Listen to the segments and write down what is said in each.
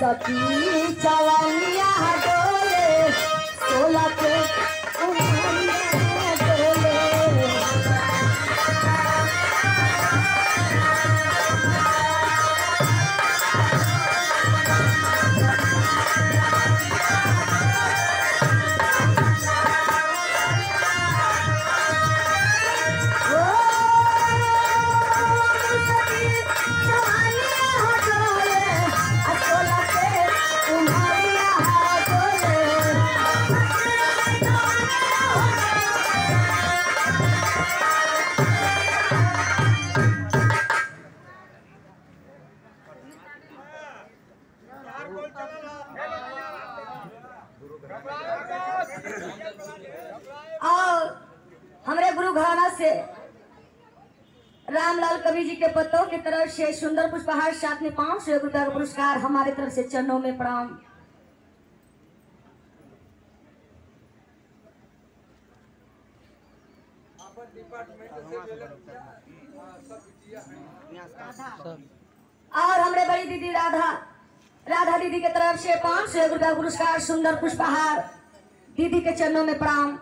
सखी चवनिया डोले सोला के उमरिया डोले। और हमारे गुरु घराना से रामलाल कवि जी के पत्तों की तरफ से सुंदर पुष्पहार 500 रुपया का पुरस्कार हमारी तरफ से चरणों में प्रणाम। और हमारे बड़ी दीदी राधा दीदी के तरफ से 500 रुपया पुरस्कार सुंदर पुष्पहार दीदी के चरणों में प्रणाम।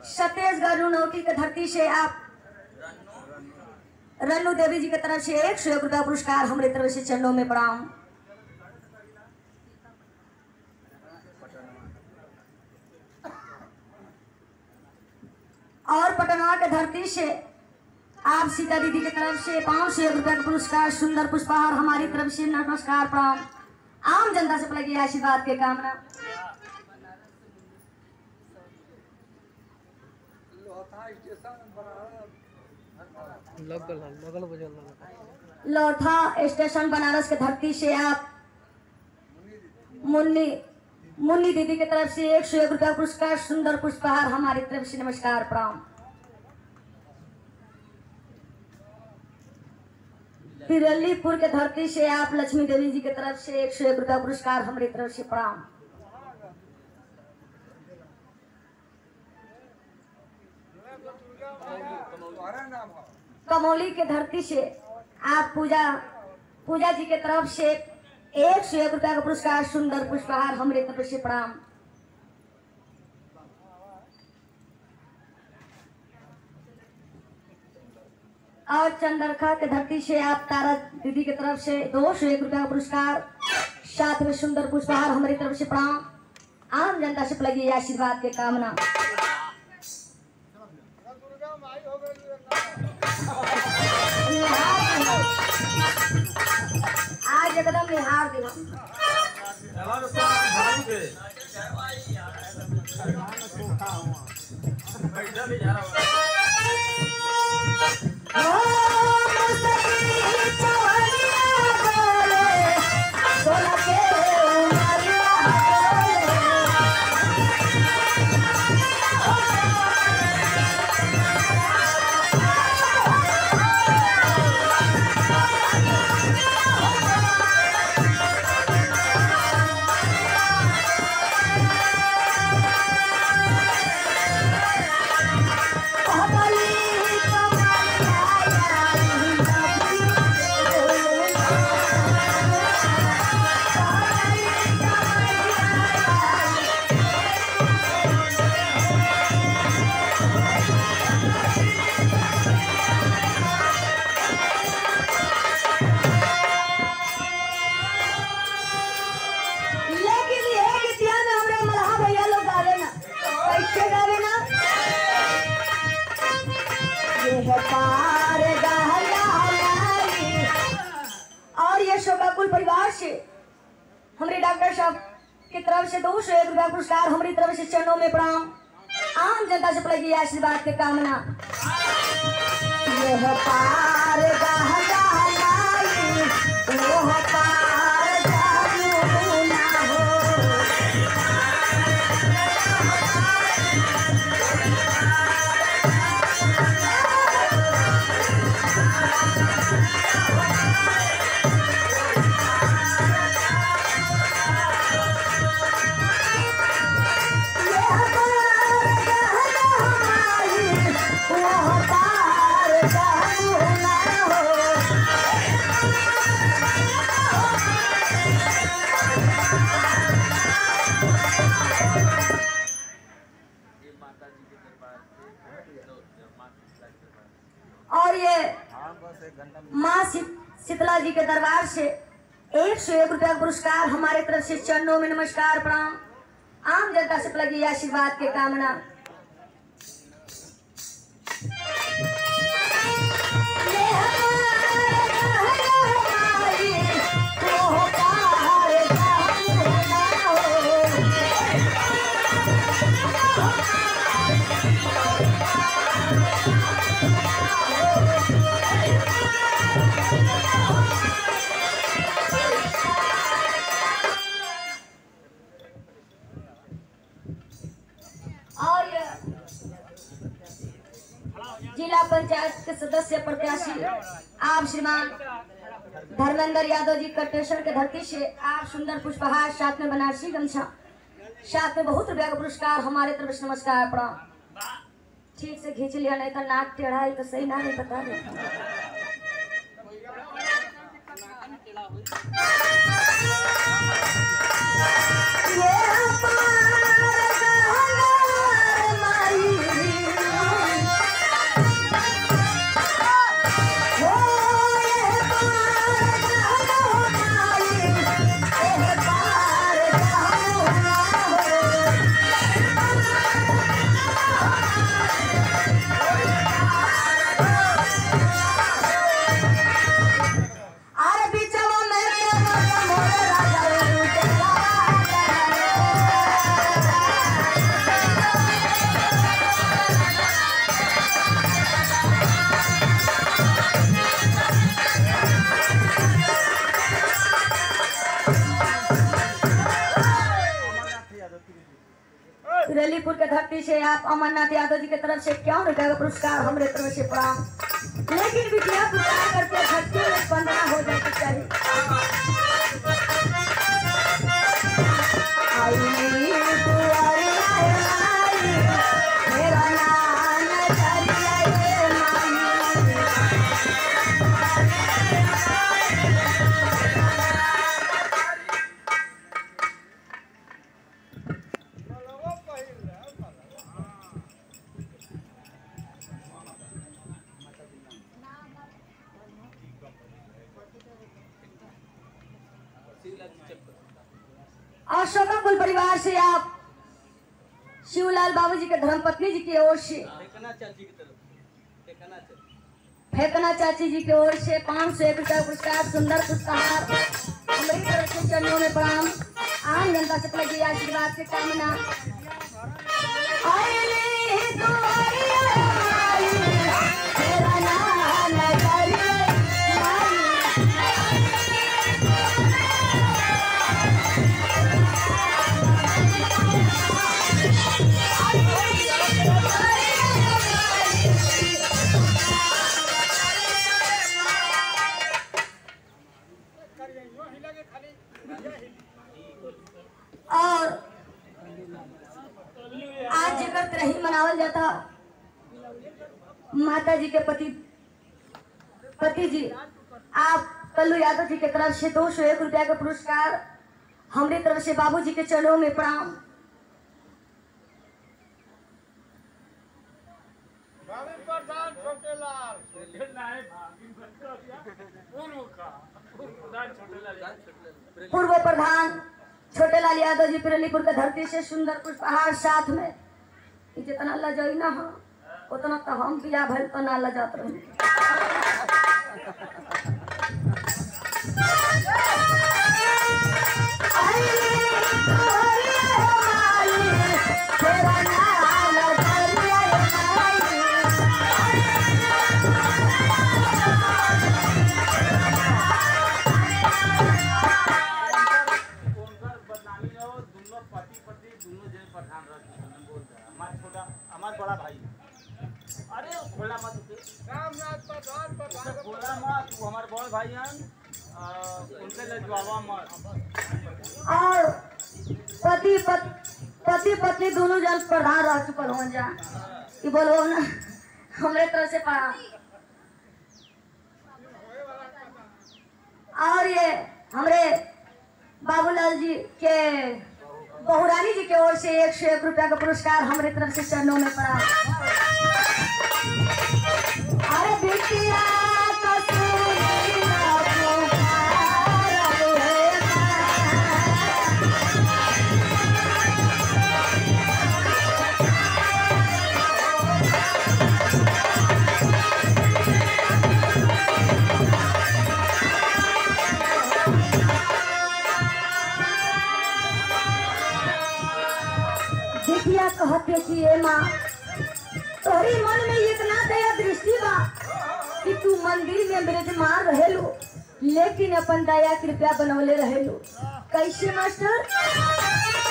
छत्तीसगढ़ नुनौटी के धरती से आप रन्नू देवी जी की तरफ से 101 रुपया पुरस्कार हमारी तरफ से चरणों में प्रणाम। और पटना के धरती से आप सीता दीदी की तरफ से 500 रुपया का पुरस्कार सुंदर पुष्पहार हमारी तरफ से नमस्कार प्रणाम। आम जनता से लगी आशीर्वाद के कामना। लोथा स्टेशन बनारस के धरती से आप मुन्नी दीदी की तरफ से 101 रुपया पुरस्कार सुंदर पुष्पहार हमारी तरफ से नमस्कार प्रणाम। तिरलीपुर के धरती से आप लक्ष्मी देवी जी की तरफ से 101 रुपया पुरस्कार हमारी तरफ से प्रणाम। कमौली के धरती से आप पूजा जी के तरफ से 101 रुपया का पुरस्कार सुंदर पुष्पहार हमारी तरफ से प्रणाम। और चंद्रखा के धरती से आप तारा दीदी की तरफ से 201 रुपया का पुरस्कार साथ में सुंदर पुष्पहार हमारी तरफ से प्रणाम। आम जनता से लगी आशीर्वाद के कामना। आज एकदम निहार दिला और ये शोभाकुल परिवार से हमारे डॉक्टर साहब की तरफ से 201 रुपया पुरस्कार हमारी तरफ से चरणों में प्रणाम। आम जनता से लगी आशीर्वाद के कामना। यह पार Oh शीतला जी के दरबार से 101 रुपया का पुरस्कार हमारे तरफ से चरणों में नमस्कार प्रणाम। आम जनता से लगी आशीर्वाद के कामना। जिला पंचायत के सदस्य प्रत्याशी आप श्रीमान धर्मेंद्र यादव जी कटेश्वर के धरती से आप सुंदर पुष्पहार, साथ में बनारसी गमछा, साथ में बहुत रुपया का पुरस्कार हमारे तरफ से नमस्कार प्रणाम। ठीक से खींच लिया, नहीं तो नाक टेढ़ा है तो सही ना नहीं बता दे। रलीपुर के धरती से आप अमरनाथ यादव जी की तरफ से 51 रुपया का पुरस्कार हमारे तरफ से प्रणाम। लेकिन बिटिया पुकार करके धरती में 15 हो जाए तो चाहिए। अशोका कुल परिवार से आप शिवलाल बाबू जी के धर्मपत्नी जी की ओर से फेकना चाची जी की ओर से 501 रुपया पुरस्कार, सुंदर पुष्पहार हमारी तरफ से चरणों में प्रणाम। आम जनता से लगी आशीर्वाद की कामना। और आज जगत रही मनावल जाता माता जी के पति जी आप कल्लू यादव जी के तरफ से 201 रुपया का पुरस्कार हमारी तरफ से बाबू जी के चरणों में प्रणाम। पूर्व प्रधान छोटेलाल यादव जी पिरलीपुर के धरती से सुंदर पुष्पहार, साथ में जितना लजाई ना हो उतना तो हम बिया भल तो ना लजात रहे। बड़ा भाई अरे बोला मत बोला मत वो हमारे बड़ भाई हैं उनसे ले जवाबा मत। और पति पत्नी दोनों जन प्रधान रह चुकल हो जा कि बोलो ना हमारे तरफ से पढ़ा। और ये हमारे बाबूलाल जी के बहुरानी जी की ओर से 101 रुपया का पुरस्कार हमारे तरफ से चरणों में पड़ा। अरे बिटिया कहते कि ए माँ तोहरी मन में इतना दया दृष्टि बा कि तू मंदिर में विराजमान रहेलू लेकिन अपन दया कृपया बनवले रहेलू। कैसे मास्टर?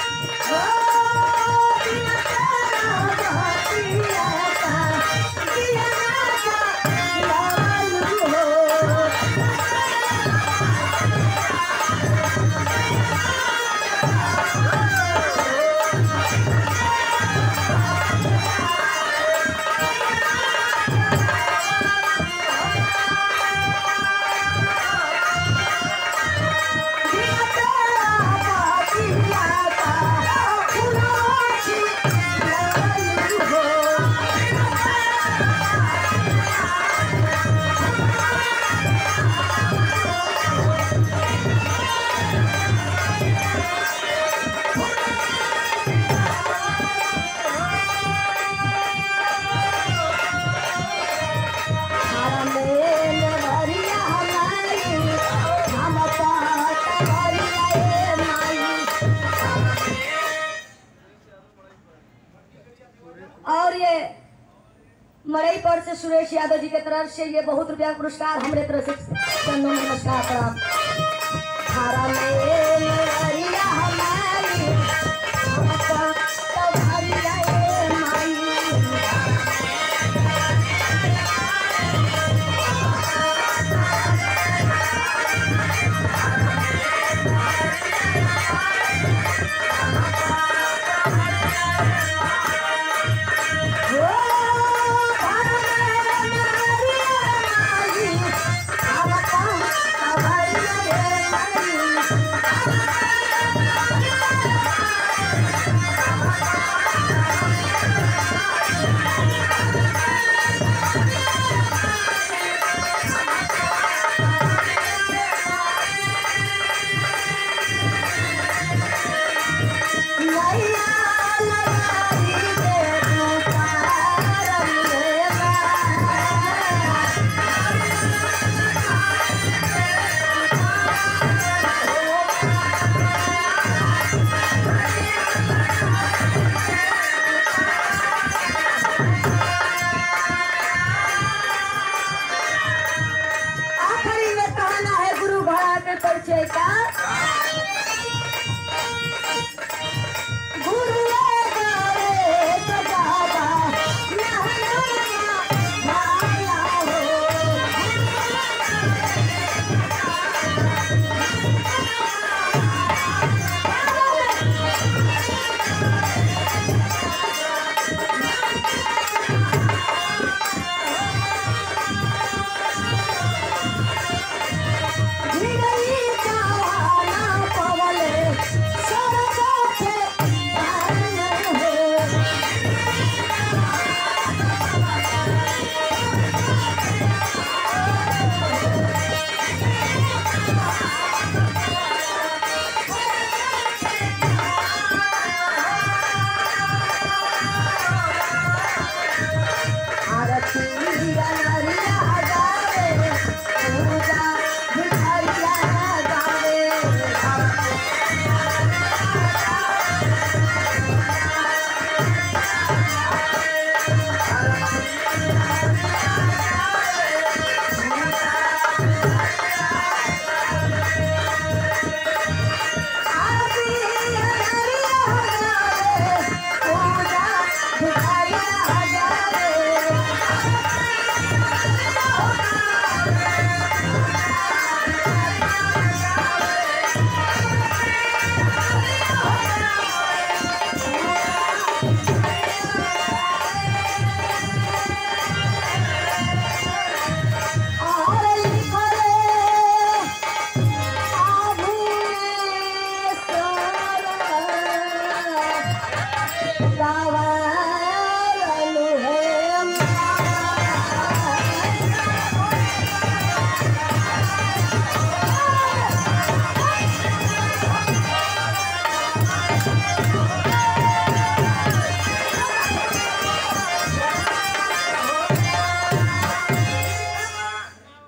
और ये मरई पर से सुरेश यादव जी के तरफ से ये बहुत रुपया पुरस्कार हमारे तरफ से नमस्कार प्रणाम।